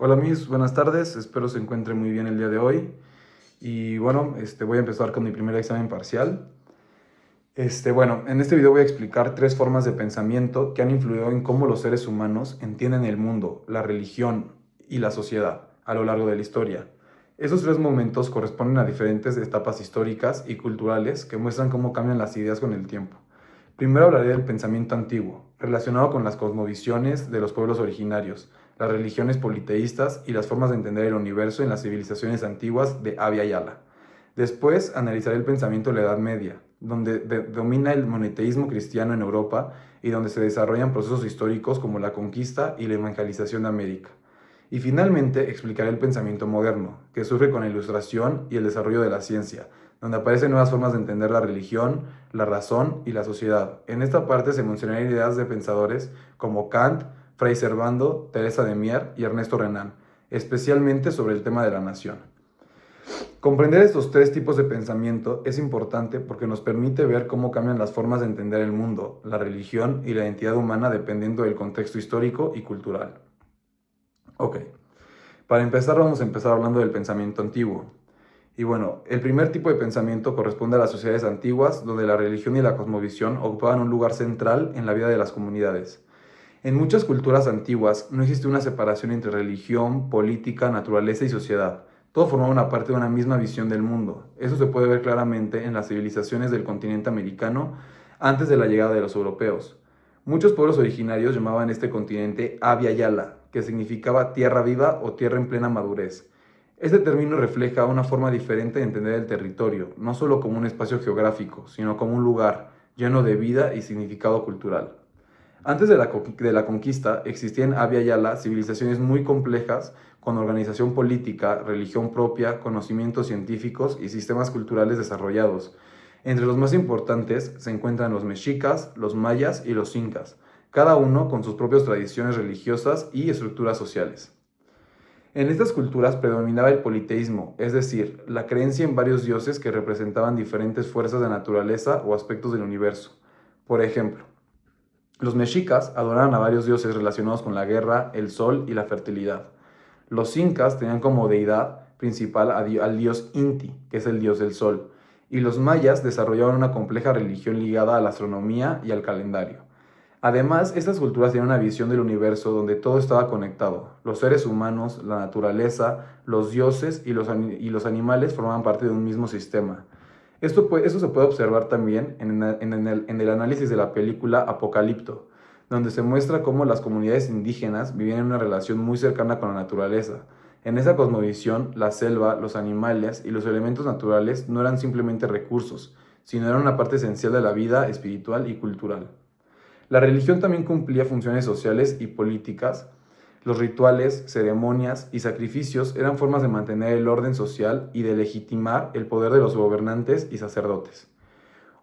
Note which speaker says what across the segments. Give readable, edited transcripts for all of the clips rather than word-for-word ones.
Speaker 1: Hola mis, buenas tardes, espero se encuentre muy bien el día de hoy. Y bueno, voy a empezar con mi primer examen parcial. En este video voy a explicar tres formas de pensamiento que han influido en cómo los seres humanos entienden el mundo, la religión y la sociedad a lo largo de la historia. Esos tres momentos corresponden a diferentes etapas históricas y culturales que muestran cómo cambian las ideas con el tiempo. Primero hablaré del pensamiento antiguo, relacionado con las cosmovisiones de los pueblos originarios, las religiones politeístas y las formas de entender el universo en las civilizaciones antiguas de Abya Yala. Después analizaré el pensamiento de la Edad Media, donde domina el monoteísmo cristiano en Europa y donde se desarrollan procesos históricos como la conquista y la evangelización de América. Y finalmente explicaré el pensamiento moderno, que surge con la ilustración y el desarrollo de la ciencia, donde aparecen nuevas formas de entender la religión, la razón y la sociedad. En esta parte se mencionarán ideas de pensadores como Kant, Fray Servando, Teresa de Mier y Ernesto Renan, especialmente sobre el tema de la nación. Comprender estos tres tipos de pensamiento es importante porque nos permite ver cómo cambian las formas de entender el mundo, la religión y la identidad humana dependiendo del contexto histórico y cultural. Ok, para empezar vamos a empezar hablando del pensamiento antiguo. Y bueno, el primer tipo de pensamiento corresponde a las sociedades antiguas, donde la religión y la cosmovisión ocupaban un lugar central en la vida de las comunidades. En muchas culturas antiguas no existe una separación entre religión, política, naturaleza y sociedad. Todo formaba una parte de una misma visión del mundo. Eso se puede ver claramente en las civilizaciones del continente americano antes de la llegada de los europeos. Muchos pueblos originarios llamaban este continente Abya Yala, que significaba tierra viva o tierra en plena madurez. Este término refleja una forma diferente de entender el territorio, no solo como un espacio geográfico, sino como un lugar lleno de vida y significado cultural. Antes de la conquista existían en Abya Yala civilizaciones muy complejas con organización política, religión propia, conocimientos científicos y sistemas culturales desarrollados. Entre los más importantes se encuentran los mexicas, los mayas y los incas, cada uno con sus propias tradiciones religiosas y estructuras sociales. En estas culturas predominaba el politeísmo, es decir, la creencia en varios dioses que representaban diferentes fuerzas de naturaleza o aspectos del universo. Por ejemplo, los mexicas adoraban a varios dioses relacionados con la guerra, el sol y la fertilidad. Los incas tenían como deidad principal al dios Inti, que es el dios del sol, y los mayas desarrollaban una compleja religión ligada a la astronomía y al calendario. Además, estas culturas tenían una visión del universo donde todo estaba conectado. Los seres humanos, la naturaleza, los dioses y los animales formaban parte de un mismo sistema. Esto se puede observar también en el análisis de la película Apocalipto, donde se muestra cómo las comunidades indígenas vivían en una relación muy cercana con la naturaleza. En esa cosmovisión, la selva, los animales y los elementos naturales no eran simplemente recursos, sino eran una parte esencial de la vida espiritual y cultural. La religión también cumplía funciones sociales y políticas. Los rituales, ceremonias y sacrificios eran formas de mantener el orden social y de legitimar el poder de los gobernantes y sacerdotes.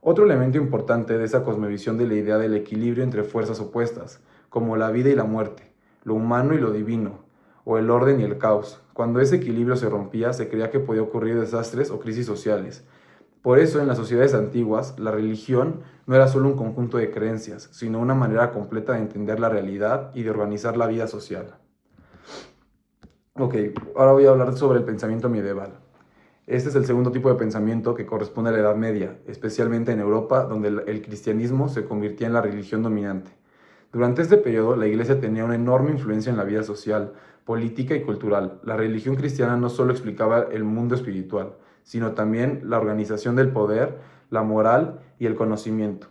Speaker 1: Otro elemento importante de esa cosmovisión de la idea del equilibrio entre fuerzas opuestas, como la vida y la muerte, lo humano y lo divino, o el orden y el caos. Cuando ese equilibrio se rompía, se creía que podía ocurrir desastres o crisis sociales. Por eso, en las sociedades antiguas, la religión no era solo un conjunto de creencias, sino una manera completa de entender la realidad y de organizar la vida social. Ok, ahora voy a hablar sobre el pensamiento medieval. Este es el segundo tipo de pensamiento que corresponde a la Edad Media, especialmente en Europa, donde el cristianismo se convirtió en la religión dominante. Durante este periodo, la Iglesia tenía una enorme influencia en la vida social, política y cultural. La religión cristiana no solo explicaba el mundo espiritual, sino también la organización del poder, la moral y el conocimiento.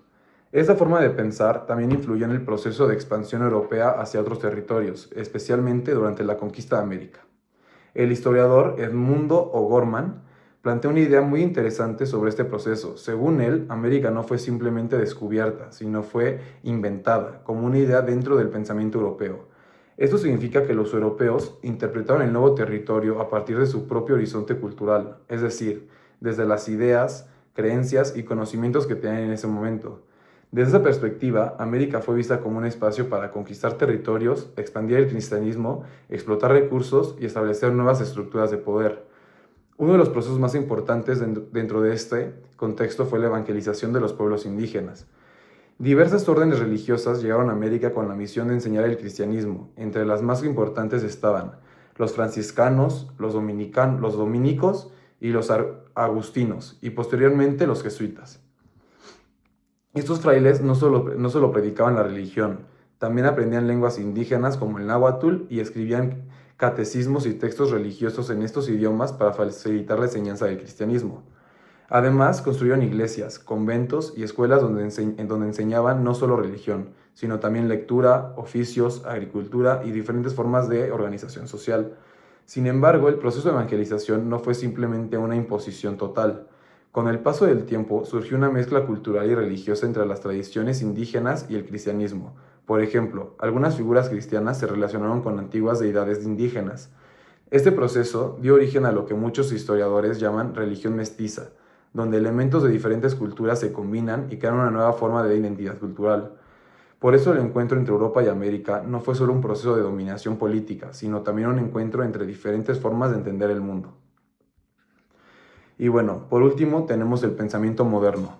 Speaker 1: Esta forma de pensar también influyó en el proceso de expansión europea hacia otros territorios, especialmente durante la conquista de América. El historiador Edmundo O'Gorman plantea una idea muy interesante sobre este proceso. Según él, América no fue simplemente descubierta, sino fue inventada como una idea dentro del pensamiento europeo. Esto significa que los europeos interpretaron el nuevo territorio a partir de su propio horizonte cultural, es decir, desde las ideas, creencias y conocimientos que tenían en ese momento. Desde esa perspectiva, América fue vista como un espacio para conquistar territorios, expandir el cristianismo, explotar recursos y establecer nuevas estructuras de poder. Uno de los procesos más importantes dentro de este contexto fue la evangelización de los pueblos indígenas. Diversas órdenes religiosas llegaron a América con la misión de enseñar el cristianismo. Entre las más importantes estaban los franciscanos, los dominicos y los agustinos, y posteriormente los jesuitas. Estos frailes no solo predicaban la religión, también aprendían lenguas indígenas como el náhuatl y escribían catecismos y textos religiosos en estos idiomas para facilitar la enseñanza del cristianismo. Además, construyeron iglesias, conventos y escuelas donde enseñaban no solo religión, sino también lectura, oficios, agricultura y diferentes formas de organización social. Sin embargo, el proceso de evangelización no fue simplemente una imposición total. Con el paso del tiempo surgió una mezcla cultural y religiosa entre las tradiciones indígenas y el cristianismo. Por ejemplo, algunas figuras cristianas se relacionaron con antiguas deidades indígenas. Este proceso dio origen a lo que muchos historiadores llaman religión mestiza, donde elementos de diferentes culturas se combinan y crean una nueva forma de identidad cultural. Por eso el encuentro entre Europa y América no fue solo un proceso de dominación política, sino también un encuentro entre diferentes formas de entender el mundo. Y bueno, por último tenemos el pensamiento moderno.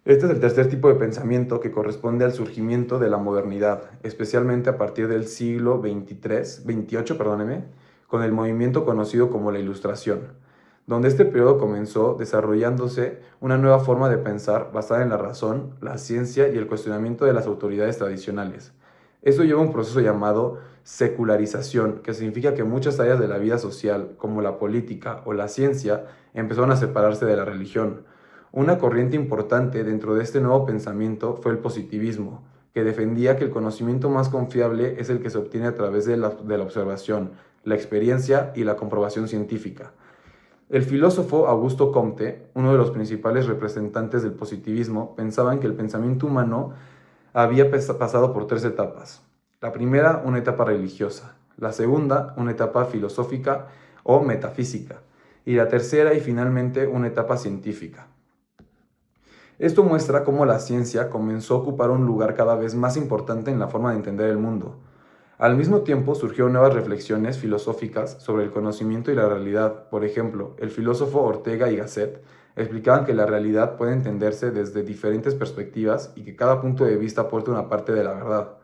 Speaker 1: Este es el tercer tipo de pensamiento que corresponde al surgimiento de la modernidad, especialmente a partir del siglo XXVIII, con el movimiento conocido como la Ilustración, donde este periodo comenzó desarrollándose una nueva forma de pensar basada en la razón, la ciencia y el cuestionamiento de las autoridades tradicionales. Esto lleva a un proceso llamado secularización, que significa que muchas áreas de la vida social, como la política o la ciencia, empezaron a separarse de la religión. Una corriente importante dentro de este nuevo pensamiento fue el positivismo, que defendía que el conocimiento más confiable es el que se obtiene a través de la observación, la experiencia y la comprobación científica. El filósofo Augusto Comte, uno de los principales representantes del positivismo, pensaba que el pensamiento humano había pasado por tres etapas. La primera, una etapa religiosa. La segunda, una etapa filosófica o metafísica. Y la tercera y finalmente, una etapa científica. Esto muestra cómo la ciencia comenzó a ocupar un lugar cada vez más importante en la forma de entender el mundo. Al mismo tiempo surgieron nuevas reflexiones filosóficas sobre el conocimiento y la realidad. Por ejemplo, el filósofo Ortega y Gasset explicaban que la realidad puede entenderse desde diferentes perspectivas y que cada punto de vista aporta una parte de la verdad.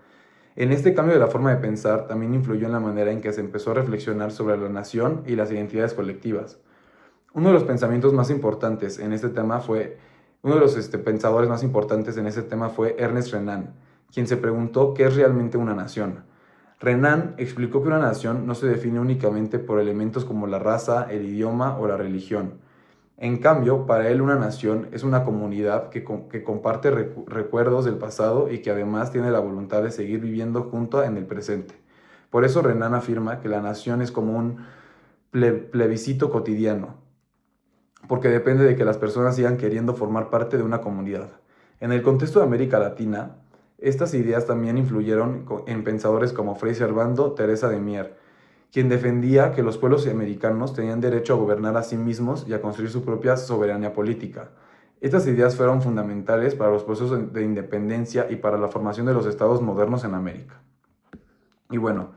Speaker 1: En este cambio de la forma de pensar también influyó en la manera en que se empezó a reflexionar sobre la nación y las identidades colectivas. Uno de los pensamientos más importantes en este tema fue Uno de los pensadores más importantes en ese tema fue Ernest Renan, quien se preguntó qué es realmente una nación. Renan explicó que una nación no se define únicamente por elementos como la raza, el idioma o la religión. En cambio, para él una nación es una comunidad que comparte recuerdos del pasado y que además tiene la voluntad de seguir viviendo junto en el presente. Por eso Renan afirma que la nación es como un plebiscito cotidiano, porque depende de que las personas sigan queriendo formar parte de una comunidad. En el contexto de América Latina, estas ideas también influyeron en pensadores como Fray Servando Teresa de Mier, quien defendía que los pueblos americanos tenían derecho a gobernar a sí mismos y a construir su propia soberanía política. Estas ideas fueron fundamentales para los procesos de independencia y para la formación de los estados modernos en América. Y bueno,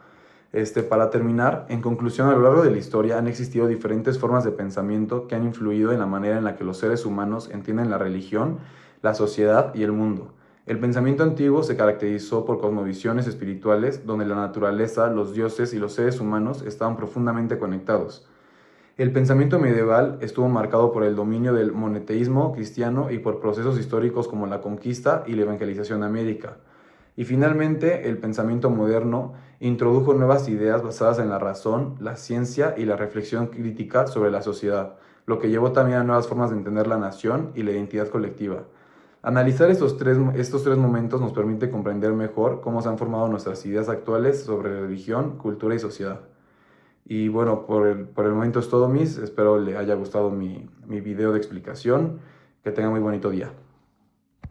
Speaker 1: para terminar, en conclusión, a lo largo de la historia han existido diferentes formas de pensamiento que han influido en la manera en la que los seres humanos entienden la religión, la sociedad y el mundo. El pensamiento antiguo se caracterizó por cosmovisiones espirituales donde la naturaleza, los dioses y los seres humanos estaban profundamente conectados. El pensamiento medieval estuvo marcado por el dominio del monoteísmo cristiano y por procesos históricos como la conquista y la evangelización de América. Y finalmente, el pensamiento moderno introdujo nuevas ideas basadas en la razón, la ciencia y la reflexión crítica sobre la sociedad, lo que llevó también a nuevas formas de entender la nación y la identidad colectiva. Analizar estos tres momentos nos permite comprender mejor cómo se han formado nuestras ideas actuales sobre religión, cultura y sociedad. Y bueno, por el momento es todo, Miss. Espero le haya gustado mi video de explicación. Que tenga muy bonito día.